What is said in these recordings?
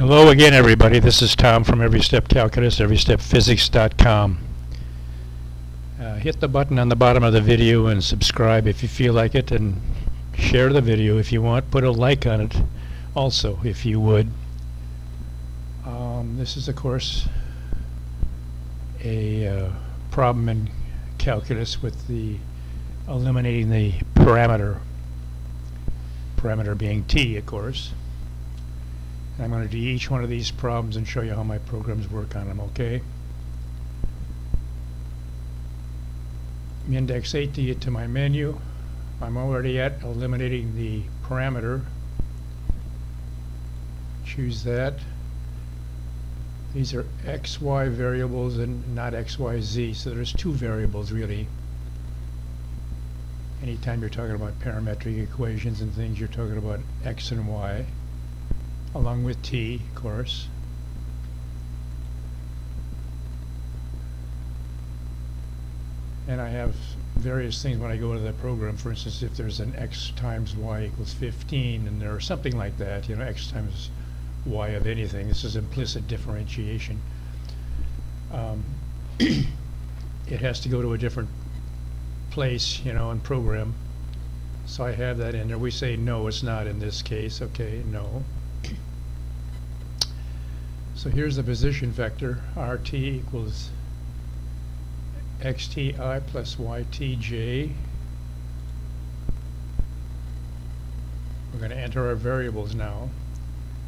Hello again, everybody. This is Tom from Every Step Calculus, everystepphysics.com. Hit the button on the bottom of the video and subscribe if you feel like it, and share the video if you want. Put a like on it also if you would. This is, of course, a problem in calculus with the eliminating the parameter being t, of course. And I'm going to do each one of these problems and show you how my programs work on them, okay? Index 8 to get to my menu. I'm already at eliminating the parameter. Choose that. These are x, y variables and not x, y, z, so there's two variables really. Anytime you're talking about parametric equations and things, you're talking about x and y, along with t, of course. And I have various things when I go to the program. For instance, if there's an x times y equals 15, and there something like that, you know, x times y of anything. This is implicit differentiation. It has to go to a different place, you know, and program. So I have that in there. We say no, it's not in this case. Okay, no. So here's the position vector. RT equals xti plus ytj. We're going to enter our variables now.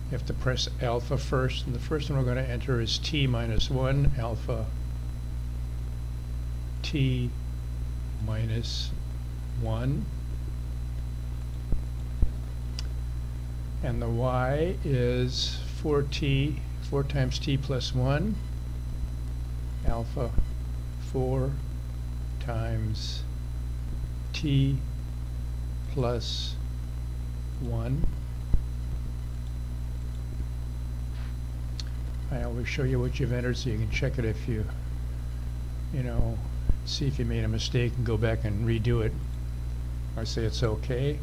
You have to press alpha first, and the first one we're going to enter is t minus 1 alpha t minus 1. And the y is 4 times t plus 1 alpha 4 times t plus 1. I always show you what you've entered so you can check it if you know, see if you made a mistake and go back and redo it. I say it's okay.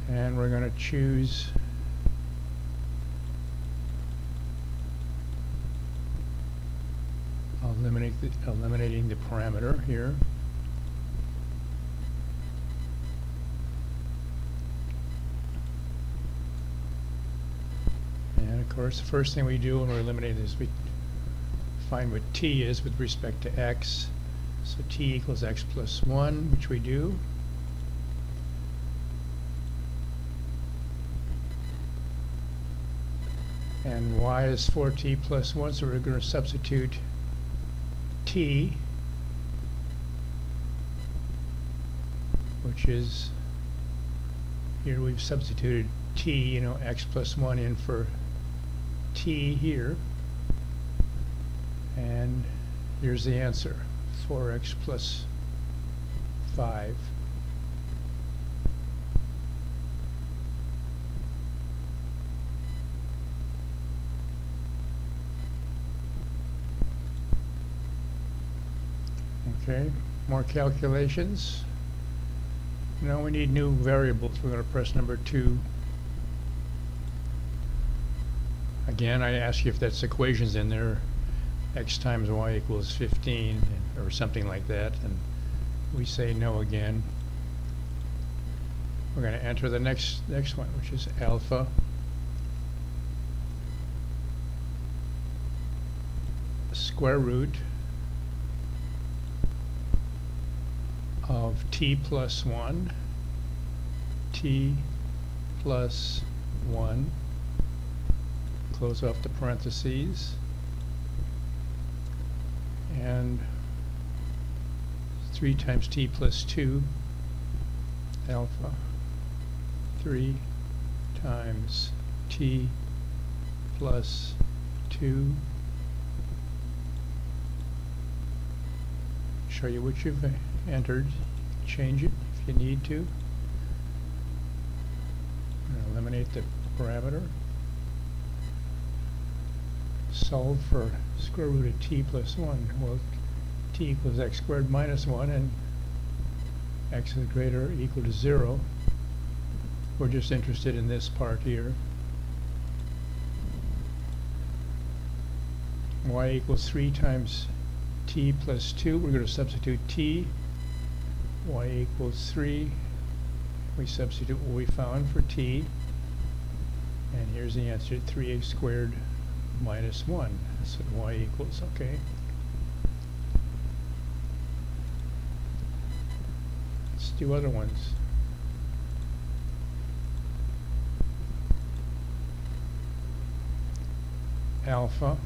And we're going to choose eliminating the parameter here. And of course, the first thing we do when we're eliminating is we find what t is with respect to x. So t equals x plus 1, which we do. And y is 4t plus 1, so we're going to substitute t, which is, here we've substituted t, you know, x plus 1 in for t here. And here's the answer, 4x plus 5. Okay, more calculations. Now we need new variables. We're going to press number 2. Again, I ask you if that's equations in there. X times y equals 15 or something like that, and we say no again. We're going to enter the next one, which is alpha square root of t plus 1, t plus 1, close off the parentheses, and 3 times t plus 2 alpha 3 times t plus 2. Show you what you've entered. Change it if you need to. Eliminate the parameter. Solve for square root of t plus 1. Well, t equals x squared minus 1, and x is greater or equal to 0. We're just interested in this part here. y equals 3 times t plus 2. We're going to substitute t. Y equals 3. We substitute what we found for t. And here's the answer, 3x squared minus 1. That's what y equals, okay. Let's do other ones. Alpha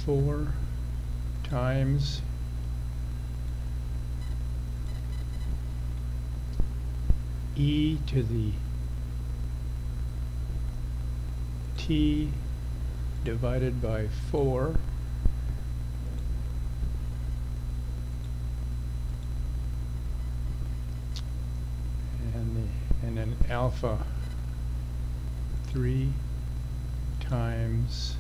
4 times e to the t divided by 4 and then alpha 3 times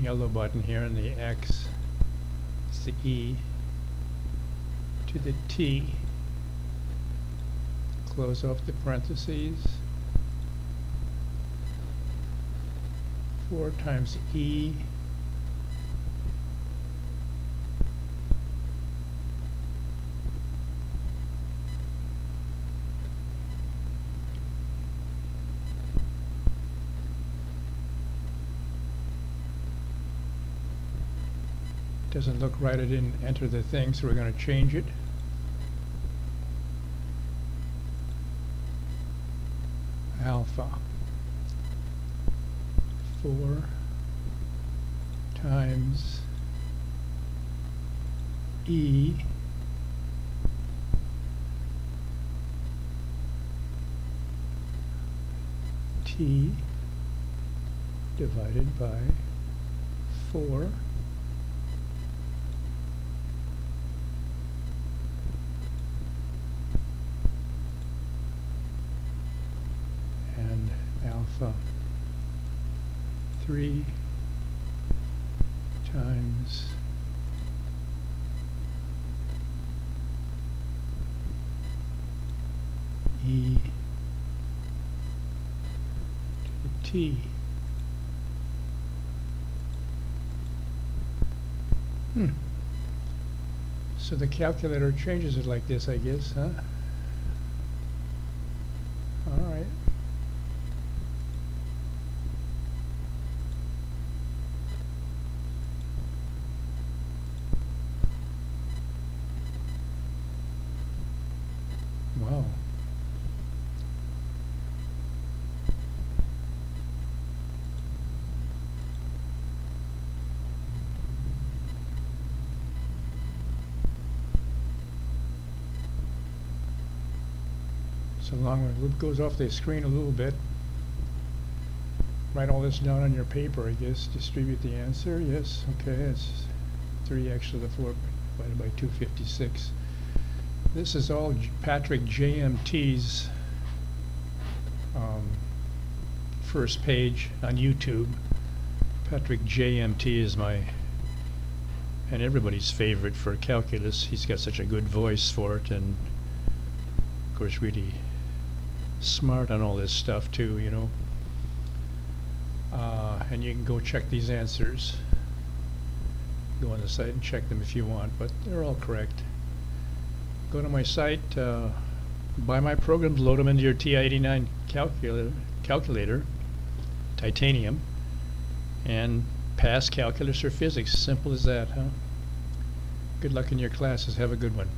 yellow button here, and the x is the e to the t. Close off the parentheses. 4 times e doesn't look right. I didn't enter the thing, so we're going to change it. Alpha 4 times e t divided by 4 and alpha 3 times e to the t. So the calculator changes it like this, I guess, huh? All right. Wow. So long as it goes off the screen a little bit. Write all this down on your paper, I guess. Distribute the answer. Yes, okay. It's 3x to the 4 divided by 256. This is all Patrick JMT's first page on YouTube. Patrick JMT is my and everybody's favorite for calculus. He's got such a good voice for it, and of course really smart on all this stuff too, you know. And you can go check these answers. Go on the site and check them if you want, but they're all correct. Go to my site, buy my programs, load them into your TI89 calculator, Titanium, and pass calculus or physics. Simple as that, huh? Good luck in your classes. Have a good one.